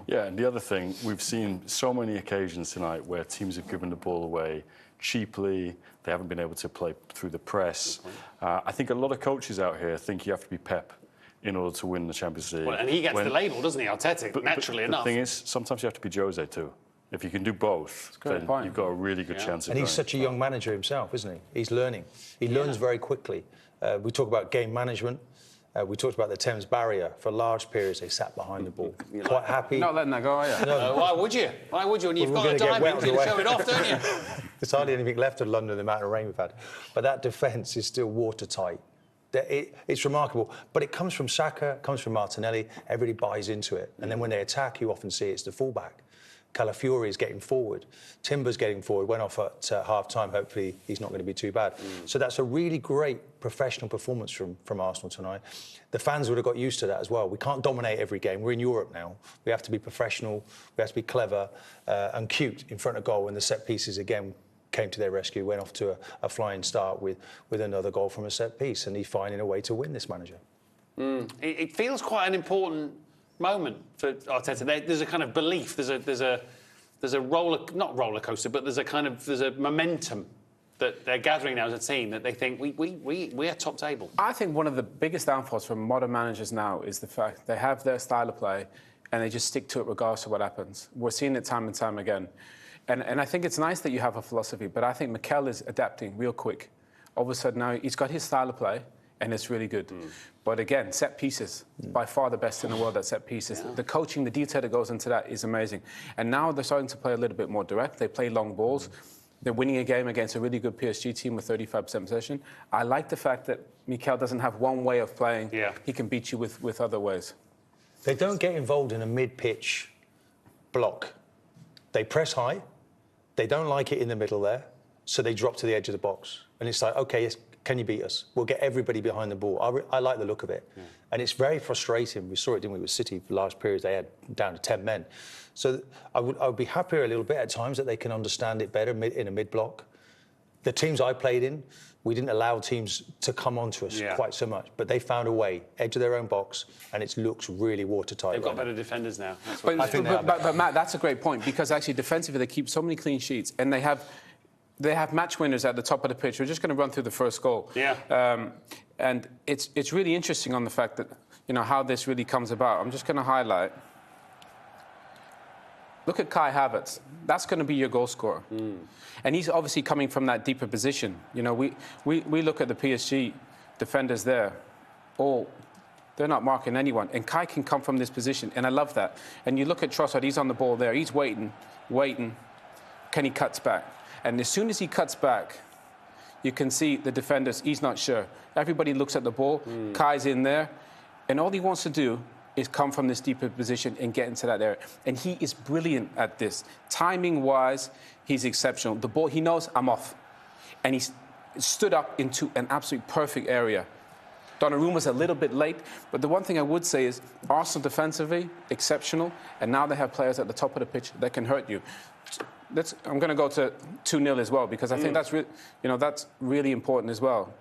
Yeah, and the other thing, we've seen so many occasions tonight where teams have given the ball away cheaply. They haven't been able to play through the press. I think a lot of coaches out here think you have to be Pep in order to win the Champions League. Well, and he gets the label, doesn't he, Arteta, naturally enough. The thing is, sometimes you have to be José too. If you can do both, then you've got a really good chance of And he's such a young manager himself, isn't he? He's learning. He learns very quickly. We talk about game management. We talked about the Thames barrier. For large periods, they sat behind the ball. Quite happy. Not letting that go, are you? No. Why would you? Why would you? When you've got a diamond, you show it off, don't you? There's hardly anything left of London, the amount of rain we've had. But that defence is still watertight. It's remarkable. But it comes from Saka, comes from Martinelli. Everybody buys into it. And then when they attack, you often see it's the fullback. Calafiori is getting forward. Timber's getting forward. Went off at half-time. Hopefully, he's not going to be too bad. So that's a really great professional performance from Arsenal tonight. The fans would have got used to that as well. We can't dominate every game. We're in Europe now. We have to be professional. We have to be clever and cute in front of goal. And the set pieces, again, came to their rescue, went off to a flying start with another goal from a set piece. And he's finding a way to win this manager. It feels quite an important moment for Arteta. There's a kind of belief. There's a not roller coaster, but there's a momentum that they're gathering now as a team that they think we are top table. I think one of the biggest downfalls from modern managers now is the fact they have their style of play and they just stick to it regardless of what happens. We're seeing it time and time again. And I think it's nice that you have a philosophy, but I think Mikel is adapting real quick. All of a sudden now he's got his style of play and it's really good. But again, set pieces, by far the best in the world at set pieces. The coaching, the detail that goes into that is amazing. And now they're starting to play a little bit more direct. They play long balls. They're winning a game against a really good PSG team with 35% possession. I like the fact that Mikel doesn't have one way of playing. He can beat you with other ways. They don't get involved in a mid-pitch block. They press high. They don't like it in the middle there, so they drop to the edge of the box. And it's like, OK, yes, can you beat us? We'll get everybody behind the ball. I like the look of it. And it's very frustrating. We saw it, didn't we, with City for the last periods. They had down to 10 men. So I would be happier a little bit at times that they can understand it better in a mid-block. The teams I played in, we didn't allow teams to come onto us quite so much. But they found a way, edge of their own box, and it looks really watertight. They've got better defenders now. But Matt, that's a great point, because actually defensively they keep so many clean sheets and they have match winners at the top of the pitch. We're just going to run through the first goal. And it's really interesting on the fact that, you know, how this really comes about. I'm just going to highlight. Look at Kai Havertz. That's going to be your goal scorer. And he's obviously coming from that deeper position. You know, we look at the PSG defenders there. They're not marking anyone. And Kai can come from this position, and I love that. And you look at Trossard, he's on the ball there. He's waiting. Can he cuts back? And as soon as he cuts back, you can see the defenders, he's not sure. Everybody looks at the ball. Kai's in there. And all he wants to do is come from this deeper position and get into that area. And he is brilliant at this. Timing-wise, he's exceptional. The ball, he knows I'm off. And he stood up into an absolute perfect area. Donnarumma's a little bit late, but the one thing I would say is Arsenal defensively, exceptional, and now they have players at the top of the pitch that can hurt you. I'm going to go to 2-0 as well, because I think that's really important as well.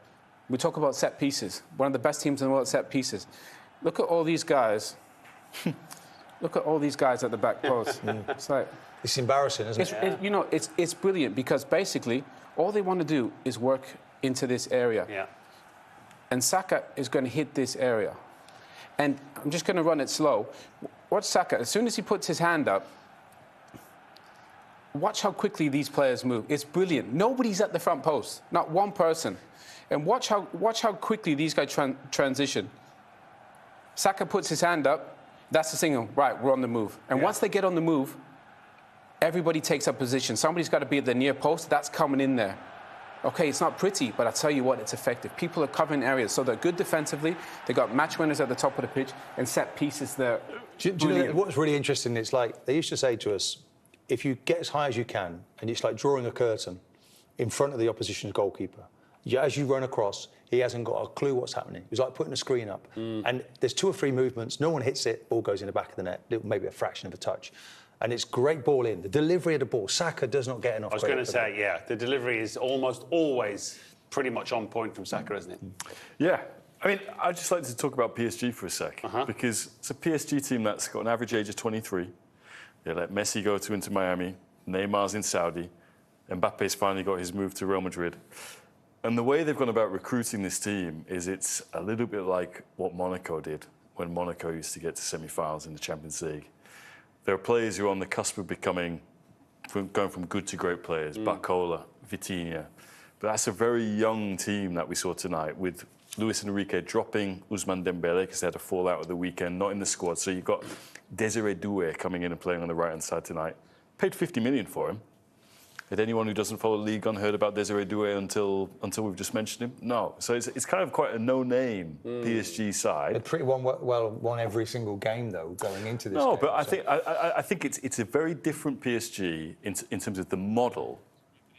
We talk about set pieces. One of the best teams in the world at set pieces. Look at all these guys. Look at all these guys at the back post. It's embarrassing, isn't it? You know, it's brilliant, because basically all they want to do is work into this area. And Saka is going to hit this area. And I'm just going to run it slow. Watch Saka. As soon as he puts his hand up, watch how quickly these players move. It's brilliant. Nobody's at the front post, not one person. And watch how quickly these guys transition. Saka puts his hand up. That's the signal. Right, we're on the move. And once they get on the move, everybody takes up position. Somebody's got to be at the near post. That's coming in there. OK, it's not pretty, but I tell you what, it's effective. People are covering areas, so they're good defensively. They've got match winners at the top of the pitch and set pieces there. Do you know what's really interesting? It's like they used to say to us, if you get as high as you can, and it's like drawing a curtain in front of the opposition's goalkeeper, as you run across, he hasn't got a clue what's happening. It's like putting a screen up. And there's 2 or 3 movements, no one hits it, ball goes in the back of the net, maybe a fraction of a touch. And it's great ball in. The delivery of the ball, Saka does not get enough credit. I was going to say, the delivery is almost always pretty much on point from Saka, isn't it? Yeah. I mean, I'd just like to talk about PSG for a sec, because it's a PSG team that's got an average age of 23. They let Messi go to Inter Miami. Neymar's in Saudi. Mbappe's finally got his move to Real Madrid. And the way they've gone about recruiting this team is it's a little bit like what Monaco did when Monaco used to get to semi-finals in the Champions League. There are players who are on the cusp of going from good to great players. Barcola, Vitinha. But that's a very young team that we saw tonight with Luis Enrique dropping Ousmane Dembele because they had a fallout at the weekend, not in the squad. So you've got Desiré Doué coming in and playing on the right-hand side tonight. Paid 50 million for him. Had anyone who doesn't follow Ligue 1 heard about Desiré Doué until we've just mentioned him? No. So it's kind of quite a no-name PSG side. They pretty won every single game though going into this. No, game, but I think it's a very different PSG in terms of the model,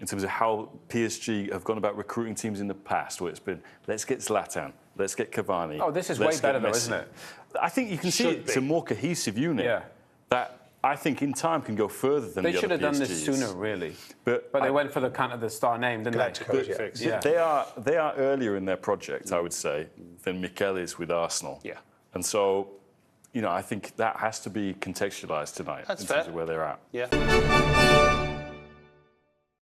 in terms of how PSG have gone about recruiting teams in the past, where it's been let's get Zlatan, let's get Cavani. Oh, this is way better though, isn't it? I think you can see it's a more cohesive unit that I think in time can go further than they the should other have done this PSGs. sooner, really. But they went for the kind of the star name, didn't they? They are earlier in their project, I would say, than Mikel is with Arsenal. Yeah. And so, I think that has to be contextualised tonight That's in fair. terms of where they're at. Yeah.